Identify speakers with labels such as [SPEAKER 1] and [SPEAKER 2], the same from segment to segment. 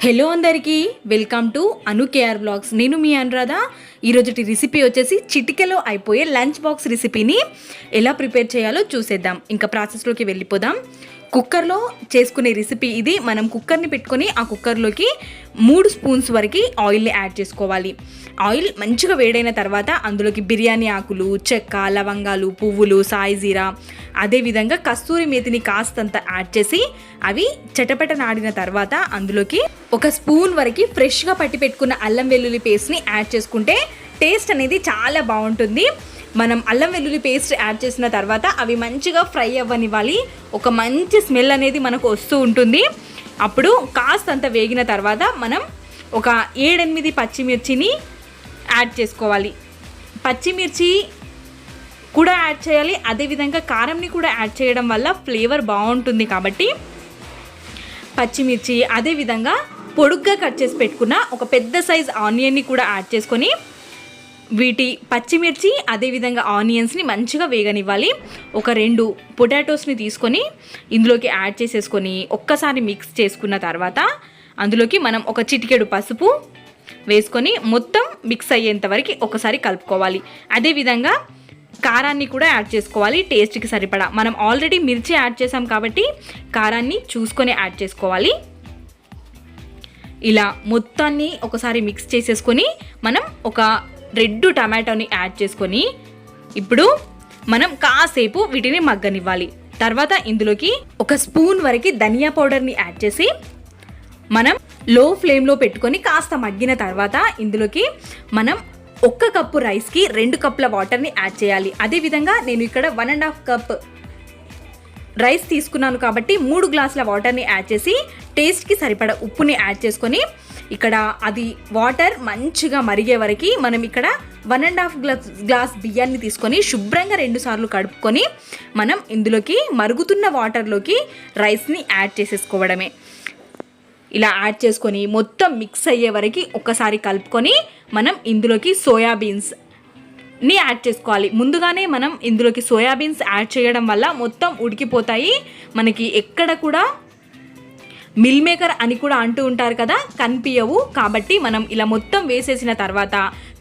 [SPEAKER 1] Hello అందరికీ welcome to Anu KR blogs. నేను మీ అనురాధ. ఈరోజుటి రెసిపీ వచ్చేసి చిటికెలో అయిపోయే లంచ్ బాక్స్ రెసిపీని ఎలా ప్రిపేర్ చేయాలో చూసేద్దాం. ఇంకా ప్రాసెస్లోకి వెళ్ళిపోదాం. కుక్కర్లో చేసుకునే రెసిపీ ఇది. మనం కుక్కర్ని పెట్టుకొని ఆ కుక్కర్లోకి 3 స్పూన్స్ వరకు ఆయిల్ని యాడ్ చేసుకోవాలి. ఆయిల్ మంచిగా వేడైన తర్వాత అందులోకి బిర్యానీ ఆకులు, చెక్క, లవంగాలు, పువ్వులు, సాయి జీరా, అదేవిధంగా కస్తూరి మేతిని కాస్తంత యాడ్ చేసి అవి చటపటనాడిన తర్వాత అందులోకి 1 స్పూన్ వరకు ఫ్రెష్గా పట్టి పెట్టుకున్న అల్లం వెల్లుల్లి పేస్ట్ని యాడ్ చేసుకుంటే టేస్ట్ అనేది చాలా బాగుంటుంది. మనం అల్లం వెల్లుల్లి పేస్ట్ యాడ్ చేసిన తర్వాత అవి మంచిగా ఫ్రై అవ్వనివ్వాలి. ఒక మంచి స్మెల్ అనేది మనకు వస్తూ ఉంటుంది. అప్పుడు కాస్తంత వేగిన తర్వాత మనం ఒక 7-8 పచ్చిమిర్చిని యాడ్ చేసుకోవాలి. పచ్చిమిర్చి కూడా యాడ్ చేయాలి, అదేవిధంగా కారంని కూడా యాడ్ చేయడం వల్ల ఫ్లేవర్ బాగుంటుంది. కాబట్టి పచ్చిమిర్చి, అదేవిధంగా పొడుగ్గా కట్ చేసి పెట్టుకున్న ఒక పెద్ద సైజ్ ఆనియన్ని కూడా యాడ్ చేసుకొని వీటి పచ్చిమిర్చి అదేవిధంగా ఆనియన్స్ని మంచిగా వేగనివ్వాలి. ఒక 2 పొటాటోస్ని తీసుకొని ఇందులోకి యాడ్ చేసేసుకొని ఒక్కసారి మిక్స్ చేసుకున్న తర్వాత అందులోకి మనం ఒక చిటికెడు పసుపు వేసుకొని మొత్తం మిక్స్ అయ్యేంత వరకు ఒకసారి కలుపుకోవాలి. అదేవిధంగా కారాన్ని కూడా యాడ్ చేసుకోవాలి టేస్ట్కి సరిపడా. మనం ఆల్రెడీ మిర్చి యాడ్ చేసాం కాబట్టి కారాన్ని చూసుకొని యాడ్ చేసుకోవాలి. ఇలా మొత్తాన్ని ఒకసారి మిక్స్ చేసేసుకొని మనం ఒక 2 టమాటోని యాడ్ చేసుకొని ఇప్పుడు మనం కాసేపు వీటిని మగ్గనివ్వాలి. తర్వాత ఇందులోకి 1 స్పూన్ వరకు ధనియా పౌడర్ని యాడ్ చేసి మనం లో ఫ్లేమ్లో పెట్టుకొని కాస్త మగ్గిన తర్వాత ఇందులోకి మనం 1 కప్పు రైస్కి 2 కప్పుల వాటర్ని యాడ్ చేయాలి. అదేవిధంగా నేను ఇక్కడ 1.5 కప్ రైస్ తీసుకున్నాను కాబట్టి 3 గ్లాసుల వాటర్ని యాడ్ చేసి టేస్ట్కి సరిపడా ఉప్పుని యాడ్ చేసుకొని ఇక్కడ అది వాటర్ మంచిగా మరిగే వరకు మనం ఇక్కడ 1.5 గ్లాస్ బియ్యాన్ని తీసుకొని శుభ్రంగా 2 సార్లు కడుపుకొని మనం ఇందులోకి మరుగుతున్న వాటర్లోకి రైస్ని యాడ్ చేసేసుకోవడమే. ఇలా యాడ్ చేసుకొని మొత్తం మిక్స్ అయ్యే వరకు ఒకసారి కలుపుకొని మనం ఇందులోకి సోయాబీన్స్ని యాడ్ చేసుకోవాలి. ముందుగానే మనం ఇందులోకి సోయాబీన్స్ యాడ్ చేయడం వల్ల మొత్తం ఉడికిపోతాయి. మనకి ఎక్కడ కూడా మిల్ మేకర్ అని కూడా అంటూ ఉంటారు కదా, కనిపించవు. కాబట్టి మనం ఇలా మొత్తం వేసేసిన తర్వాత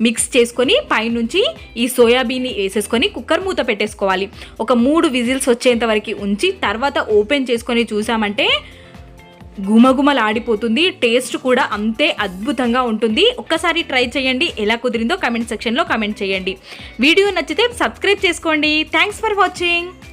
[SPEAKER 1] మిక్స్ చేసుకొని పైనుంచి ఈ సోయాబీన్ని వేసేసుకొని కుక్కర్ మూత పెట్టేసుకోవాలి. ఒక 3 విజిల్స్ వచ్చేంత వరకు ఉంచి తర్వాత ఓపెన్ చేసుకొని చూసామంటే గుమగుమలాడిపోతుంది. టేస్ట్ కూడా అంతే అద్భుతంగా ఉంటుంది. ఒక్కసారి ట్రై చేయండి. ఎలా కుదిరిందో కమెంట్ సెక్షన్లో కమెంట్ చేయండి. వీడియో నచ్చితే సబ్స్క్రైబ్ చేసుకోండి. Thanks for watching.